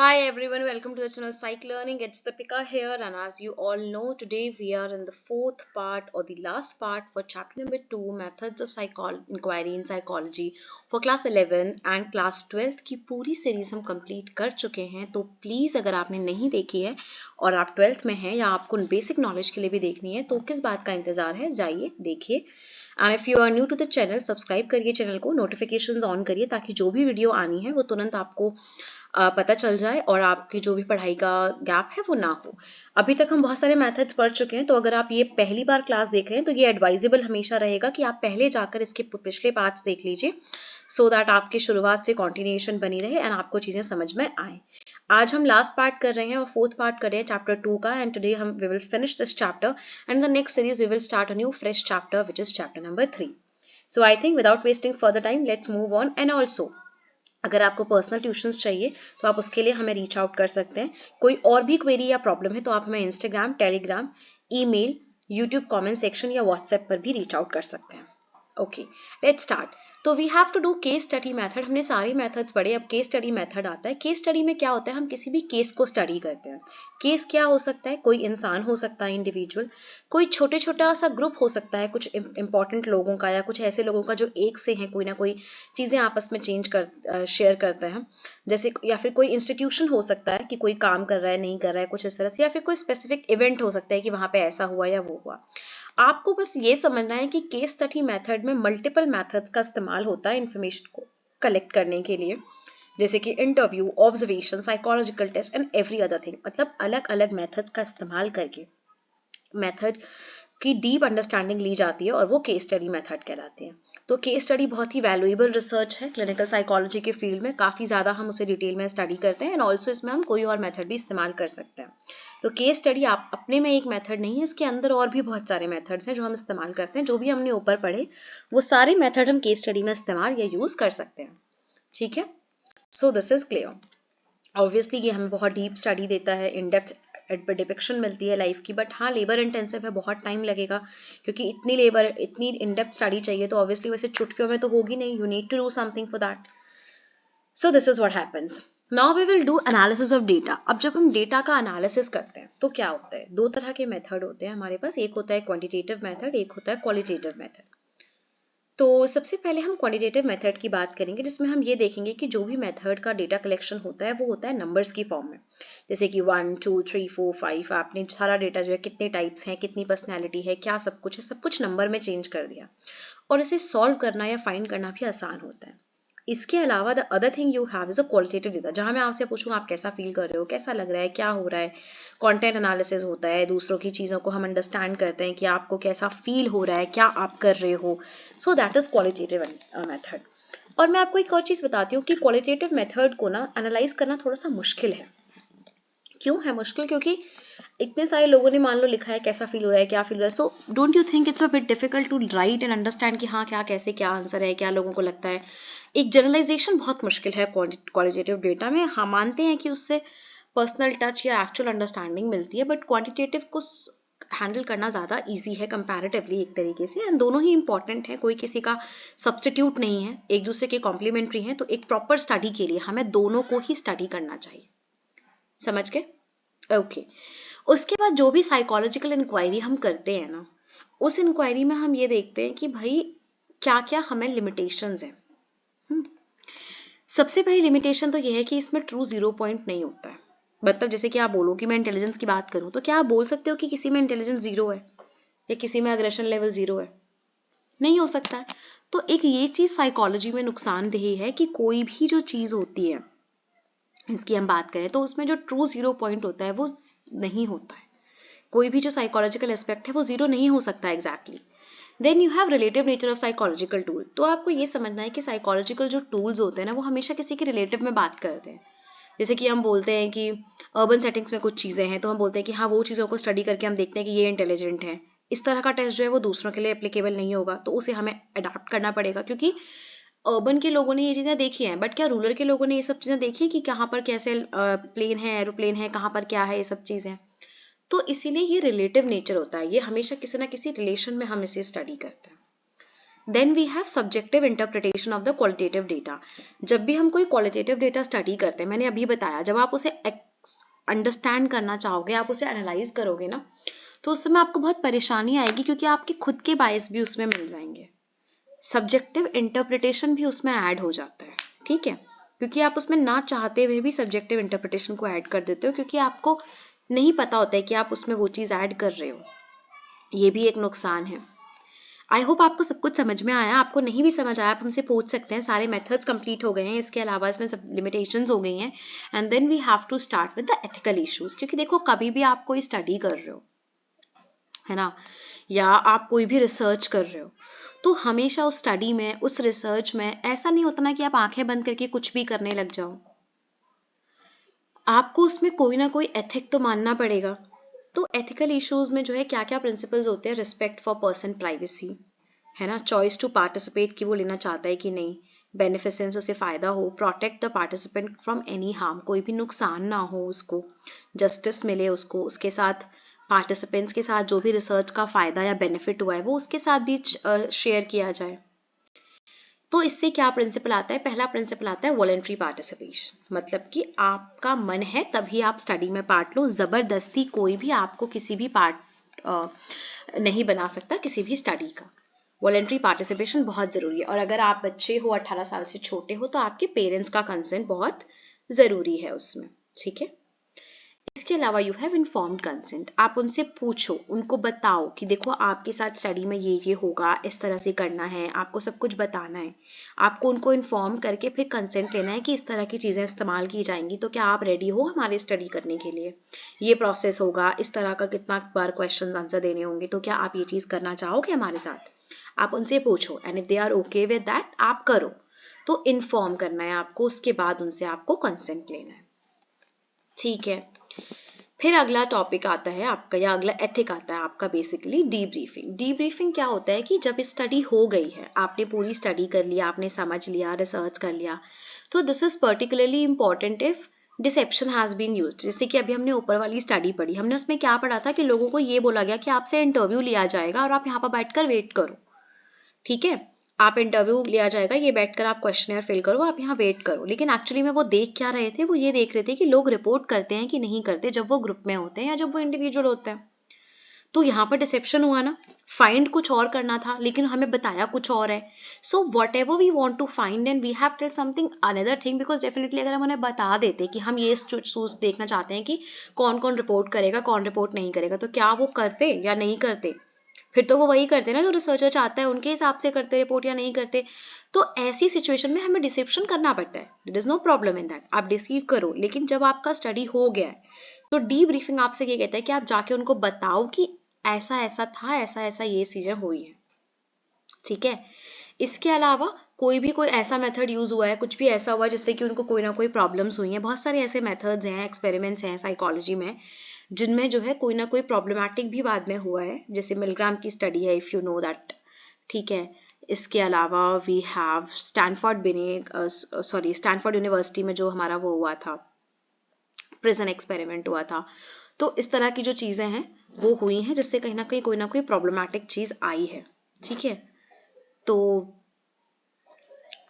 Hi everyone, welcome to the channel Psych Learning. It's Deepika here, and as you all know, today we are in the fourth part or the last part for chapter number 2, Methods of Inquiry in Psychology for class 11 and class 12 की पूरी series हम complete कर चुके हैं. तो please अगर आपने नहीं देखी है और आप 12th में हैं या आपको बेसिक नॉलेज के लिए भी देखनी है तो किस बात का इंतज़ार है, जाइए देखिए. And if you are new to the channel, subscribe करिए चैनल को, नोटिफिकेशंस ऑन करिए ताकि जो भी वीडियो आनी है वो तुरंत आपको पता चल जाए और आपकी जो भी पढ़ाई का गैप है वो ना हो. अभी तक हम बहुत सारे मेथड्स पढ़ चुके हैं, तो अगर आप ये पहली बार क्लास देख रहे हैं तो ये एडवाइजेबल हमेशा रहेगा कि आप पहले जाकर इसके पिछले पार्ट्स देख लीजिए, सो दैट आपकी शुरुआत से कॉन्टिन्यूएशन बनी रहे एंड आपको चीज़ें समझ में आए. आज हम लास्ट पार्ट कर रहे हैं और फोर्थ पार्ट कर रहे हैं चैप्टर 2 का, एंड टुडे हम we will finish this chapter and the next series we will start a new fresh chapter which is chapter number 3. So I think without wasting further time let's move on. And also अगर आपको personal tuitions चाहिए तो आप उसके लिए हमें reach out कर सकते हैं. कोई और भी क्वेरी या प्रॉब्लम है तो आप हमें Instagram, Telegram, email, YouTube comment section या व्हाट्सएप पर भी रीच आउट कर सकते हैं. Okay, let's start. तो we have to do case study method. हमने सारे मेथड्स पढ़े, अब केस स्टडी मेथड आता है. केस स्टडी में क्या होता है, हम किसी भी केस को स्टडी करते हैं. केस क्या हो सकता है, कोई इंसान हो सकता है, इंडिविजुअल, कोई छोटा सा ग्रुप हो सकता है, कुछ इंपॉर्टेंट लोगों का या कुछ ऐसे लोगों का जो एक से हैं, कोई ना कोई चीज़ें आपस में शेयर करते हैं, जैसे, या फिर कोई इंस्टीट्यूशन हो सकता है कि कोई काम कर रहा है, नहीं कर रहा है, कुछ इस तरह से, या फिर कोई स्पेसिफिक इवेंट हो सकता है कि वहाँ पे ऐसा हुआ या वो हुआ. आपको बस ये समझना है कि केस स्टडी मेथड में मल्टीपल मेथड्स का इस्तेमाल होता है इंफॉर्मेशन को कलेक्ट करने के लिए, जैसे कि interview, observation, psychological test and every other thing. मतलब अलग अलग मेथड्स का इस्तेमाल करके मेथड की डीप अंडरस्टैंडिंग ली जाती है और वो केस स्टडी मेथड कहलाती है. तो केस स्टडी बहुत ही वैल्यूएबल रिसर्च है क्लिनिकल साइकोलॉजी के फील्ड में. काफ़ी ज़्यादा हम उसे डिटेल में स्टडी करते हैं एंड ऑल्सो इसमें हम कोई और मेथड भी इस्तेमाल कर सकते हैं. तो केस स्टडी आप अपने में एक मेथड नहीं है, इसके अंदर और भी बहुत सारे मेथड्स हैं जो हम इस्तेमाल करते हैं. जो भी हमने ऊपर पढ़े वो सारे मेथड हम केस स्टडी में इस्तेमाल या यूज़ कर सकते हैं. ठीक है, सो दिस इज क्लियर. ऑब्वियसली ये हमें बहुत डीप स्टडी देता है, इन डेप्थ डिपिक्शन मिलती है लाइफ की, बट हाँ लेबर इंटेंसिव है, बहुत टाइम लगेगा क्योंकि इतनी इन डेप्थ स्टडी चाहिए. तो ऑब्वियसली वैसे चुटकियों में तो होगी नहीं, you need to do something for that. So this is what happens. Now we will do analysis of data. अब जब हम डेटा का एनालिसिस करते हैं तो क्या होता है, दो तरह के मेथड होते हैं हमारे पास. एक होता है क्वांटिटेटिव मेथड, एक होता है क्वालिटेटिव मेथड. तो सबसे पहले हम क्वांटिटेटिव मेथड की बात करेंगे, जिसमें हम ये देखेंगे कि जो भी मेथड का डेटा कलेक्शन होता है वो होता है नंबर्स की फॉर्म में. जैसे कि 1 2 3 4 5, आपने सारा डेटा जो है, कितने टाइप्स हैं, कितनी पर्सनैलिटी है, क्या सब कुछ है, सब कुछ नंबर में चेंज कर दिया और इसे सॉल्व करना या फाइंड करना भी आसान होता है. इसके अलावा the other thing you have is a qualitative data, जहां मैं आपसे पूछूं आप कैसा फील कर रहे हो, कैसा लग रहा है, क्या हो रहा है. कंटेंट एनालिसिस होता है, दूसरों की चीज़ों को हम अंडरस्टैंड करते हैं कि आपको कैसा फील हो रहा है, क्या आप कर रहे हो. So that is qualitative method. और मैं आपको एक और चीज़ बताती हूँ कि क्वालिटेटिव मेथड को ना एनालाइज करना थोड़ा सा मुश्किल है. क्यों है मुश्किल, क्योंकि इतने सारे लोगों ने मान लो लिखा है कैसा फील हो रहा है, क्या फील हो रहा है. So don't you think it's a bit difficult to write and understand कि हाँ क्या कैसे क्या आंसर है, क्या लोगों को लगता है. एक जनरलाइजेशन बहुत मुश्किल है क्वालिटेटिव डेटा में. हाँ मानते हैं कि उससे पर्सनल टच या एक्चुअल अंडरस्टैंडिंग मिलती है, बट क्वांटिटेटिव को हैंडल करना ज़्यादा ईजी है कंपैरेटिवली एक तरीके से. एंड दोनों ही इंपॉर्टेंट है, कोई किसी का सब्स्टिट्यूट नहीं है, एक दूसरे के कॉम्प्लीमेंट्री हैं. तो एक प्रॉपर स्टडी के लिए हमें दोनों को ही स्टडी करना चाहिए. समझ गए? ओके. उसके बाद जो भी साइकोलॉजिकल इंक्वायरी हम करते हैं ना, उस इंक्वायरी में हम ये देखते हैं कि भाई क्या क्या हमें लिमिटेशंस हैं. सबसे पहली लिमिटेशन तो ये है कि इसमें ट्रू जीरो पॉइंट नहीं होता है. मतलब जैसे कि आप बोलो कि मैं इंटेलिजेंस की बात करूं, तो क्या आप बोल सकते हो कि किसी में इंटेलिजेंस जीरो है या किसी में अग्रेशन लेवल जीरो है? नहीं हो सकता है. तो एक ये चीज साइकोलॉजी में नुकसानदेह है कि कोई भी जो चीज होती है इसकी हम बात करें तो उसमें जो ट्रू जीरो पॉइंट होता है वो नहीं होता है. कोई भी जो साइकोलॉजिकल एस्पेक्ट है वो जीरो नहीं हो सकता exactly. Then you have relative nature of psychological tool. तो आपको ये समझना है कि साइकोलॉजिकल जो टूल्स होते हैं ना वो हमेशा किसी के रिलेटिव में बात करते हैं. जैसे कि हम बोलते हैं कि अर्बन सेटिंग्स में कुछ चीज़ें हैं तो हम बोलते हैं कि हाँ वो चीज़ों को स्टडी करके हम देखते हैं कि ये इंटेलिजेंट है. इस तरह का टेस्ट जो है वो दूसरों के लिए एप्लीकेबल नहीं होगा, तो उसे हमें अडाप्ट करना पड़ेगा क्योंकि अर्बन के लोगों ने ये चीज़ें देखी हैं, बट क्या रूरल के लोगों ने ये सब चीज़ें देखी कि कहाँ पर कैसे प्लेन है, एरोप्लेन है, कहाँ पर क्या है, ये सब चीज़ें. तो इसीलिए ये रिलेटिव नेचर होता है, ये हमेशा किसी ना किसी रिलेशन में हम इसे स्टडी करते हैं. Then we have subjective interpretation of the qualitative data. जब भी हम कोई क्वालिटेटिव डेटा स्टडी करते हैं, मैंने अभी बताया, जब आप उसे अंडरस्टैंड करना चाहोगे, आप उसे एनालाइज करोगे ना, तो उस समय आपको बहुत परेशानी आएगी, क्योंकि आपके खुद के बायस भी उसमें मिल जाएंगे। सब्जेक्टिव इंटरप्रिटेशन भी उसमें ऐड हो जाता है, ठीक है, क्योंकि आप उसमें ना चाहते हुए भी सब्जेक्टिव इंटरप्रिटेशन को ऐड कर देते हो, क्योंकि आपको नहीं पता होता है कि आप उसमें वो चीज़ ऐड कर रहे हो। ये भी एक नुकसान है। आई होप आपको सब कुछ समझ में आया। आपको नहीं भी समझ आया, आप हमसे पूछ सकते हैं। सारे मेथड्स कंप्लीट हो गए हैं, इसके अलावा इसमें सब लिमिटेशंस हो गई हैं। And then we have to start with the ethical issues, क्योंकि देखो कभी भी आप कोई स्टडी कर रहे हो, है ना, या आप कोई भी रिसर्च कर रहे हो, तो हमेशा उस स्टडी में, उस रिसर्च में ऐसा नहीं होता ना कि आप आंखें बंद करके कुछ भी करने लग जाओ। आपको उसमें कोई ना कोई एथिक तो मानना पड़ेगा। तो एथिकल इश्यूज में जो है क्या क्या प्रिंसिपल्स होते हैं, रिस्पेक्ट फॉर पर्सन प्राइवेसी, है ना, चॉइस टू पार्टिसिपेट कि वो लेना चाहता है कि नहीं, बेनिफिसेंस, उसे फायदा हो, protect the participant from any harm, कोई भी नुकसान ना हो उसको, जस्टिस मिले उसको, उसके साथ पार्टिसिपेंट्स के साथ जो भी रिसर्च का फायदा या बेनिफिट हुआ है वो उसके साथ भी शेयर किया जाए। तो इससे क्या प्रिंसिपल आता है, पहला प्रिंसिपल आता है वॉलंटरी पार्टिसिपेशन, मतलब कि आपका मन है तभी आप स्टडी में पार्ट लो, जबरदस्ती कोई भी आपको किसी भी पार्ट नहीं बना सकता किसी भी स्टडी का। वॉलंटरी पार्टिसिपेशन बहुत ज़रूरी है, और अगर आप बच्चे हो, 18 साल से छोटे हो, तो आपके पेरेंट्स का कंसेंट बहुत ज़रूरी है उसमें, ठीक है। इसके अलावा यू हैव इन्फॉर्म्ड कंसेंट, आप उनसे पूछो, उनको बताओ कि देखो आपके साथ स्टडी में ये होगा, इस तरह से करना है, आपको सब कुछ बताना है। आपको उनको इन्फॉर्म करके फिर कंसेंट लेना है कि इस तरह की चीज़ें इस्तेमाल की जाएंगी, तो क्या आप रेडी हो हमारे स्टडी करने के लिए, ये प्रोसेस होगा, इस तरह का कितना बार क्वेश्चन आंसर देने होंगे, तो क्या आप ये चीज़ करना चाहोगे हमारे साथ। आप उनसे पूछो, and if they are okay with that आप करो। तो इन्फॉर्म करना है आपको, उसके बाद उनसे आपको कंसेंट लेना है, ठीक है। फिर अगला टॉपिक आता है आपका, या अगला एथिक आता है आपका, बेसिकली डीब्रीफिंग। डीब्रीफिंग क्या होता है कि जब स्टडी हो गई है, आपने पूरी स्टडी कर लिया, आपने समझ लिया, रिसर्च कर लिया, तो this is particularly important if deception has been used. जैसे कि अभी हमने ऊपर वाली स्टडी पढ़ी, हमने उसमें क्या पढ़ा था कि लोगों को ये बोला गया कि आपसे इंटरव्यू लिया जाएगा और आप यहाँ पर बैठकर वेट करो, ठीक है, आप इंटरव्यू लिया जाएगा, ये बैठकर आप क्वेश्चनर फिल करो, आप यहाँ वेट करो। लेकिन एक्चुअली में वो देख क्या रहे थे, वो ये देख रहे थे कि लोग रिपोर्ट करते हैं कि नहीं करते, जब वो ग्रुप में होते हैं या जब वो इंडिविजुअल होते हैं। तो यहाँ पर डिसेप्शन हुआ ना, फाइंड कुछ और करना था लेकिन हमें बताया कुछ और है। So whatever we want to find and we have tell something another thing, because definitely अगर हम उन्हें बता देते कि हम ये चूज देखना चाहते हैं कि कौन कौन रिपोर्ट करेगा, कौन रिपोर्ट नहीं करेगा, तो क्या वो करते या नहीं करते, फिर तो वो वही करते ना जो रिसर्चर चाहता है, उनके हिसाब से करते रिपोर्ट या नहीं करते। तो ऐसी सिचुएशन में हमें डिसेप्शन करना पड़ता है, there is no problem in that, आप डिसीव करो। लेकिन जब आपका स्टडी हो गया है, तो डी ब्रीफिंग आपसे ये कहता है कि आप जाके उनको बताओ कि ऐसा ऐसा था, ऐसा ऐसा ये चीजें हुई है, ठीक है। इसके अलावा कोई ऐसा मेथड यूज हुआ है, कुछ भी ऐसा हुआ जिससे कि उनको कोई ना कोई प्रॉब्लम्स हुई हैं। बहुत सारे ऐसे मेथड्स हैं, एक्सपेरिमेंट्स हैं साइकोलॉजी में, जिनमें जो है कोई ना कोई प्रॉब्लमैटिक भी बाद में हुआ है, जैसे मिलग्राम की स्टडी है, इफ यू नो दैट, ठीक है। इसके अलावा वी हैव स्टैनफोर्ड यूनिवर्सिटी में जो हमारा वो हुआ था, प्रिजन एक्सपेरिमेंट हुआ था। तो इस तरह की जो चीज़ें हैं वो हुई हैं, जिससे कहीं ना कोई प्रॉब्लमैटिक चीज़ आई है, ठीक है। तो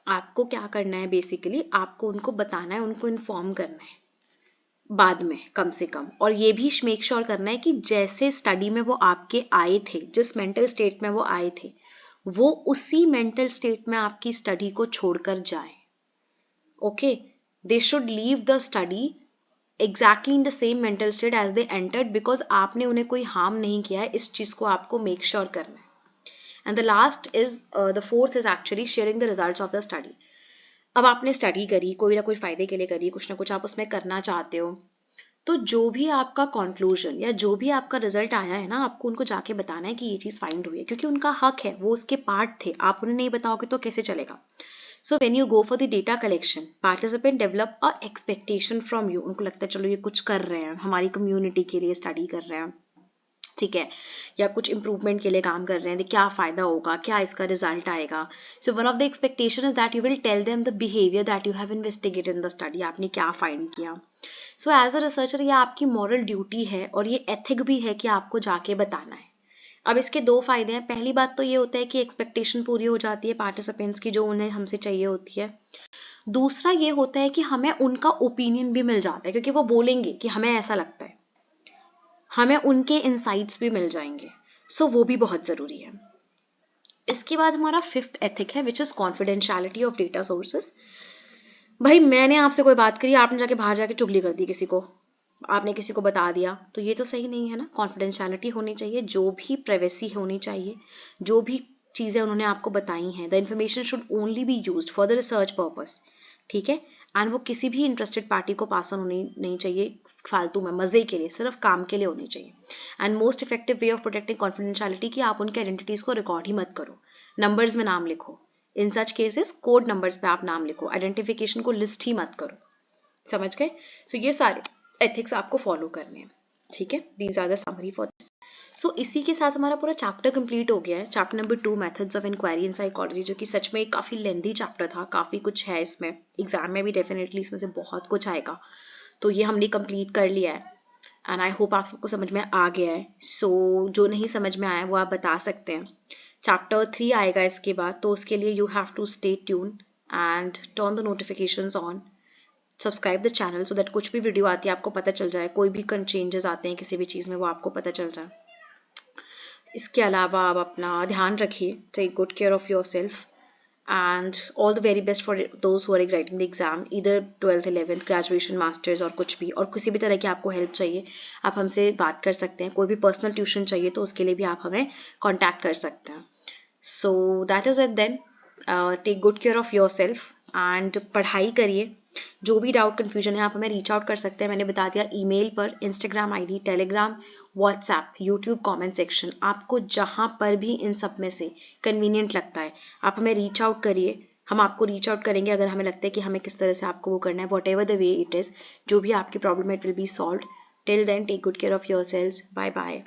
आपको क्या करना है, बेसिकली आपको उनको बताना है, उनको इन्फॉर्म करना है बाद में कम से कम, और ये भी मेक श्योर करना है कि जैसे स्टडी में वो आपके आए थे, जिस मेंटल स्टेट में वो आए थे, वो उसी मेंटल स्टेट में आपकी स्टडी को छोड़कर जाए। Okay, they should leave the study exactly in the same mental state as they entered, because आपने उन्हें कोई हार्म नहीं किया है, इस चीज को आपको मेक श्योर करना है। And the last is the fourth is actually sharing the results of the study. अब आपने स्टडी करी, कोई ना कोई फायदे के लिए करी, कुछ ना कुछ आप उसमें करना चाहते हो, तो जो भी आपका कंक्लूजन या जो भी आपका रिजल्ट आया है ना, आपको उनको जाके बताना है कि ये चीज़ फाइंड हुई है, क्योंकि उनका हक है, वो उसके पार्ट थे, आप उन्हें नहीं बताओगे तो कैसे चलेगा। So when you go for the data collection, participant develop a expectation from you, उनको लगता है चलो ये कुछ कर रहे हैं, हमारी कम्युनिटी के लिए स्टडी कर रहे हैं, ठीक है, या कुछ इंप्रूवमेंट के लिए काम कर रहे हैं, क्या फायदा होगा, क्या इसका रिजल्ट आएगा। So one of the expectation is that you will tell them the behaviour that you have investigated in the study, आपने क्या फाइंड किया। सो एज अ रिसर्चर ये आपकी मॉरल ड्यूटी है, और ये एथिक भी है कि आपको जाके बताना है, अब इसके दो फायदे हैं। पहली बात तो ये होता है कि एक्सपेक्टेशन पूरी हो जाती है पार्टिसिपेंट्स की जो उन्हें हमसे चाहिए होती है। दूसरा ये होता है कि हमें उनका ओपिनियन भी मिल जाता है, क्योंकि वो बोलेंगे कि हमें ऐसा लगता है, हमें उनके इनसाइट्स भी मिल जाएंगे। सो वो भी बहुत ज़रूरी है। इसके बाद हमारा फिफ्थ एथिक है, which is confidentiality of data sources. भाई मैंने आपसे कोई बात करी, आपने जाके बाहर जाके चुगली कर दी किसी को, आपने किसी को बता दिया, तो ये तो सही नहीं है ना। कॉन्फिडेंशियलिटी होनी चाहिए, जो भी प्राइवेसी होनी चाहिए, जो भी चीज़ें उन्होंने आपको बताई हैं, the information should only be used for the research purpose, ठीक है। एंड वो किसी भी इंटरेस्टेड पार्टी को पास ऑन होनी नहीं चाहिए फालतू में, मजे के लिए, सिर्फ काम के लिए होनी चाहिए। And most effective way of protecting confidentiality कि आप उनके आइडेंटिटीज को रिकॉर्ड ही मत करो, नंबर्स में नाम लिखो। इन सच केसेस कोड नंबर्स पे आप नाम लिखो, आइडेंटिफिकेशन को लिस्ट ही मत करो। समझ गए? सो ये सारे एथिक्स आपको फॉलो करने हैं, ठीक है। These are the summary for this. So इसी के साथ हमारा पूरा चैप्टर कंप्लीट हो गया है, chapter number 2 methods of inquiry in psychology, जो कि सच में एक काफ़ी लेंथी चैप्टर था, काफ़ी कुछ है इसमें, एग्जाम में भी डेफिनेटली इसमें से बहुत कुछ आएगा। तो ये हमने कंप्लीट कर लिया है एंड आई होप आप सबको समझ में आ गया है। सो जो नहीं समझ में आया वो आप बता सकते हैं। चैप्टर 3 आएगा इसके बाद, तो उसके लिए you have to stay tune and turn the notifications on, subscribe the channel so that कुछ भी वीडियो आती है आपको पता चल जाए, कोई भी चेंजेस आते हैं किसी भी चीज़ में वो आपको पता चल जाए। इसके अलावा आप अपना ध्यान रखिए, take good care of yourself and all the very best for those who are writing the exam, इधर 12th 11th ग्रेजुएशन मास्टर्स और कुछ भी, और किसी भी तरह की आपको हेल्प चाहिए आप हमसे बात कर सकते हैं। कोई भी पर्सनल ट्यूशन चाहिए तो उसके लिए भी आप हमें कॉन्टैक्ट कर सकते हैं। So that is it then, take good care of yourself and पढ़ाई करिए। जो भी डाउट कन्फ्यूजन है आप हमें रीच आउट कर सकते हैं, मैंने बता दिया, ईमेल पर, Instagram ID, Telegram, WhatsApp, YouTube comment section, आपको जहाँ पर भी इन सब में से कन्वीनियंट लगता है आप हमें रीच आउट करिए। हम आपको रीच आउट करेंगे अगर हमें लगता है कि हमें किस तरह से आपको वो करना है, whatever the way it is, जो भी आपकी प्रॉब्लम है it will be solve. Till then take good care of yourselves, bye bye.